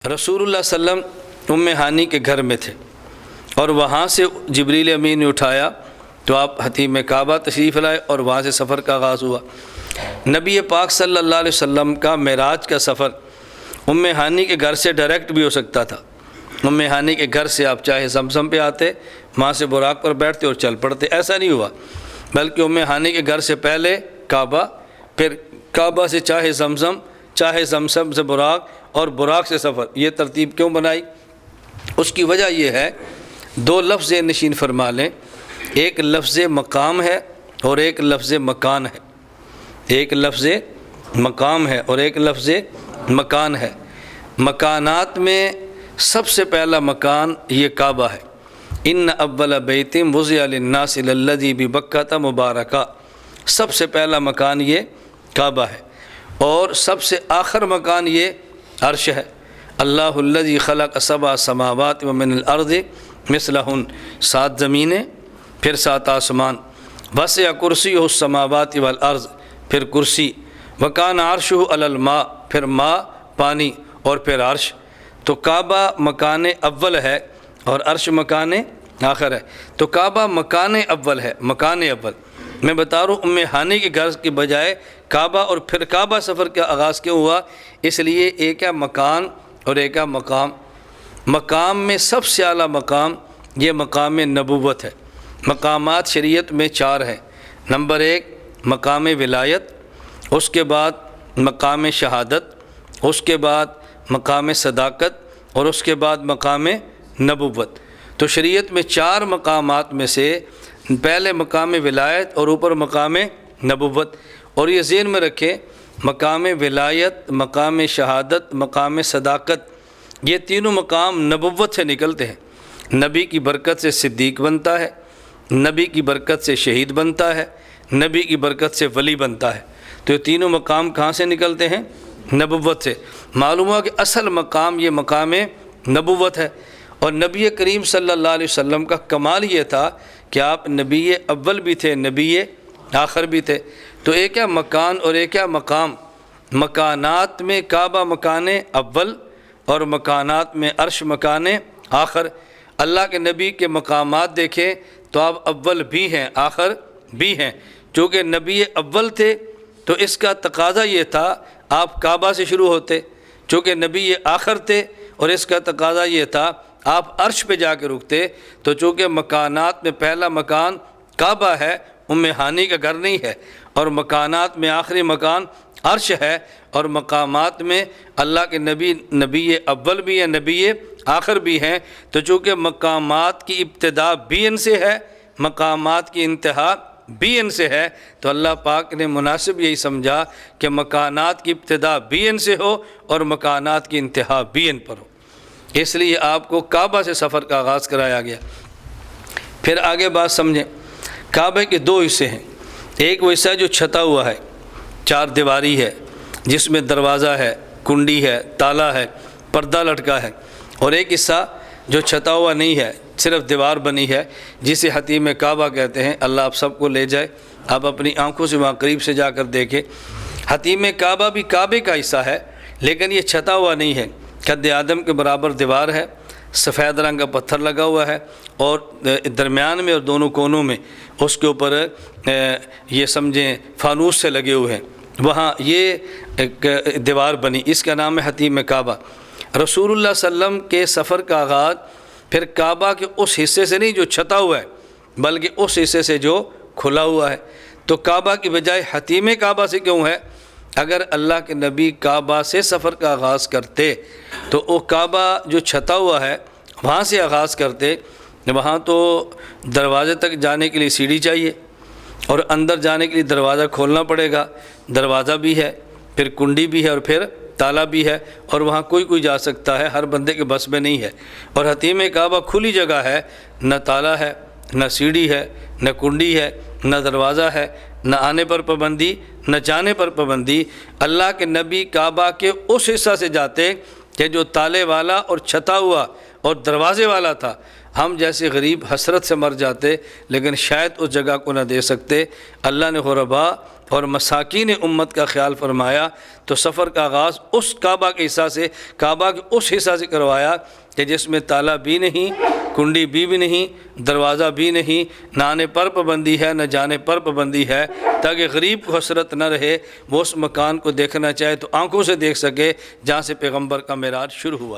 رسول اللہ صلی اللہ علیہ وسلم ام ہانی کے گھر میں تھے اور وہاں سے جبریل امین نے اٹھایا تو آپ حتیم کعبہ تشریف لائے اور وہاں سے سفر کا آغاز ہوا۔ نبی پاک صلی اللہ علیہ وسلم کا معراج کا سفر ام ہانی کے گھر سے ڈائریکٹ بھی ہو سکتا تھا۔ ام ہانی کے گھر سے آپ چاہے زمزم پہ آتے، وہاں سے براق پر بیٹھتے اور چل پڑتے، ایسا نہیں ہوا، بلکہ ام ہانی کے گھر سے پہلے کعبہ، پھر کعبہ سے چاہے زمزم سے براق اور براق سے سفر۔ یہ ترتیب کیوں بنائی؟ اس کی وجہ یہ ہے، دو لفظ نشین فرما لیں، ایک لفظ مقام ہے اور ایک لفظ مکان ہے۔ ایک لفظ مقام ہے اور ایک لفظ مکان ہے۔ مکانات میں سب سے پہلا مکان یہ کعبہ ہے۔ ان اول بیت وضع للناس للذی ببکۃ مبارکہ، سب سے پہلا مکان یہ کعبہ ہے، اور سب سے آخر مکان یہ عرش ہے۔ اللہ الذی خلق سبع سماوات ومن الارض مثلہن، 7 زمینیں پھر 7 آسمان، وسع کرسیہ السماوات والارض، پھر کرسی، وکان عرشہ علی الماء، پھر ماء پانی، اور پھر عرش۔ تو کعبہ مکان اول ہے اور عرش مکان آخر ہے۔ تو کعبہ مکان اول ہے، مکان اول۔ میں بتا رہا ہوں ام ہانی کے گھر کے بجائے کعبہ اور پھر کعبہ سفر کا آغاز کیوں ہوا؟ اس لیے ایک ہے مکان اور ایک ہے مقام۔ مقام میں سب سے اعلیٰ مقام یہ مقام نبوت ہے۔ مقامات شریعت میں 4 ہیں۔ نمبر 1 مقام ولایت، اس کے بعد مقام شہادت، اس کے بعد مقام صداقت، اور اس کے بعد مقام نبوت۔ تو شریعت میں 4 مقامات میں سے پہلے مقام ولایت اور اوپر مقام نبوت۔ اور یہ ذہن میں رکھیں، مقام ولایت، مقام شہادت، مقام صداقت، یہ تینوں مقام نبوت سے نکلتے ہیں۔ نبی کی برکت سے صدیق بنتا ہے، نبی کی برکت سے شہید بنتا ہے، نبی کی برکت سے ولی بنتا ہے۔ تو یہ تینوں مقام کہاں سے نکلتے ہیں؟ نبوت سے۔ معلوم ہوا کہ اصل مقام یہ مقام نبوت ہے۔ اور نبی کریم صلی اللہ علیہ وسلم کا کمال یہ تھا کہ آپ نبی اول بھی تھے، نبی آخر بھی تھے۔ تو ایک ہے مکان اور ایک ہے مقام۔ مکانات میں کعبہ مکان اول اور مکانات میں عرش مکان آخر۔ اللہ کے نبی کے مقامات دیکھیں تو آپ اول بھی ہیں، آخر بھی ہیں۔ چونکہ نبی اول تھے تو اس کا تقاضا یہ تھا آپ کعبہ سے شروع ہوتے، چونکہ نبی آخر تھے اور اس کا تقاضا یہ تھا آپ عرش پہ جا کے رکتے۔ تو چونکہ مکانات میں پہلا مکان کعبہ ہے، ام ہانی کا گھر نہیں ہے، اور مکانات میں آخری مکان عرش ہے، اور مقامات میں اللہ کے نبی اول بھی ہیں، نبی آخر بھی ہیں۔ تو چونکہ مقامات کی ابتدا بھی ان سے ہے، مقامات کی انتہا بھی ان سے ہے، تو اللہ پاک نے مناسب یہی سمجھا کہ مکانات کی ابتدا بھی ان سے ہو اور مکانات کی انتہا بھی ان پر ہو۔ اس لیے آپ کو کعبہ سے سفر کا آغاز کرایا گیا۔ پھر آگے بات سمجھیں، کعبے کے 2 حصے ہیں۔ ایک وہ حصہ جو چھتا ہوا ہے، 4 دیواری ہے، جس میں دروازہ ہے، کنڈی ہے، تالا ہے، پردہ لٹکا ہے، اور ایک حصہ جو چھتا ہوا نہیں ہے، صرف دیوار بنی ہے، جسے حتیم کعبہ کہتے ہیں۔ اللہ آپ سب کو لے جائے، آپ اپنی آنکھوں سے وہاں قریب سے جا کر دیکھیں۔ حتیم کعبہ بھی کعبے کا حصہ ہے، لیکن یہ چھتا ہوا نہیں ہے۔ قد آدم کے برابر دیوار ہے، سفید رنگ کا پتھر لگا ہوا ہے، اور درمیان میں اور دونوں کونوں میں اس کے اوپر یہ سمجھیں فانوس سے لگے ہوئے ہیں، وہاں یہ ایک دیوار بنی، اس کا نام ہے حتیم کعبہ۔ رسول اللہ صلی اللہ علیہ وسلم کے سفر کا آغاز پھر کعبہ کے اس حصے سے نہیں جو چھتا ہوا ہے، بلکہ اس حصے سے جو کھلا ہوا ہے۔ تو کعبہ کی بجائے حتیم کعبہ سے کیوں ہے؟ اگر اللہ کے نبی کعبہ سے سفر کا آغاز کرتے تو وہ کعبہ جو چھتا ہوا ہے وہاں سے آغاز کرتے، وہاں تو دروازے تک جانے کے لیے سیڑھی چاہیے، اور اندر جانے کے لیے دروازہ کھولنا پڑے گا، دروازہ بھی ہے، پھر کنڈی بھی ہے، اور پھر تالا بھی ہے، اور وہاں کوئی جا سکتا ہے، ہر بندے کے بس میں نہیں ہے۔ اور حتیم کعبہ کھلی جگہ ہے، نہ تالا ہے، نہ سیڑھی ہے، نہ کنڈی ہے، نہ دروازہ ہے، نہ آنے پر پابندی، نہ جانے پر پابندی۔ اللہ کے نبی کعبہ کے اس حصہ سے جاتے کہ جو تالے والا اور چھتا ہوا اور دروازے والا تھا۔ ہم جیسے غریب حسرت سے مر جاتے، لیکن شاید اس جگہ کو نہ دے سکتے۔ اللہ نے غربا اور مساکین امت کا خیال فرمایا، تو سفر کا آغاز اس کعبہ کے حصہ سے، کعبہ کے اس حصہ سے کروایا کہ جس میں تالا بھی نہیں، کنڈی بھی نہیں، دروازہ بھی نہیں، نہ آنے پر پابندی ہے نہ جانے پر پابندی ہے، تاکہ غریب کو حسرت نہ رہے، وہ اس مکان کو دیکھنا چاہے تو آنکھوں سے دیکھ سکے جہاں سے پیغمبر کا معراج شروع ہوا۔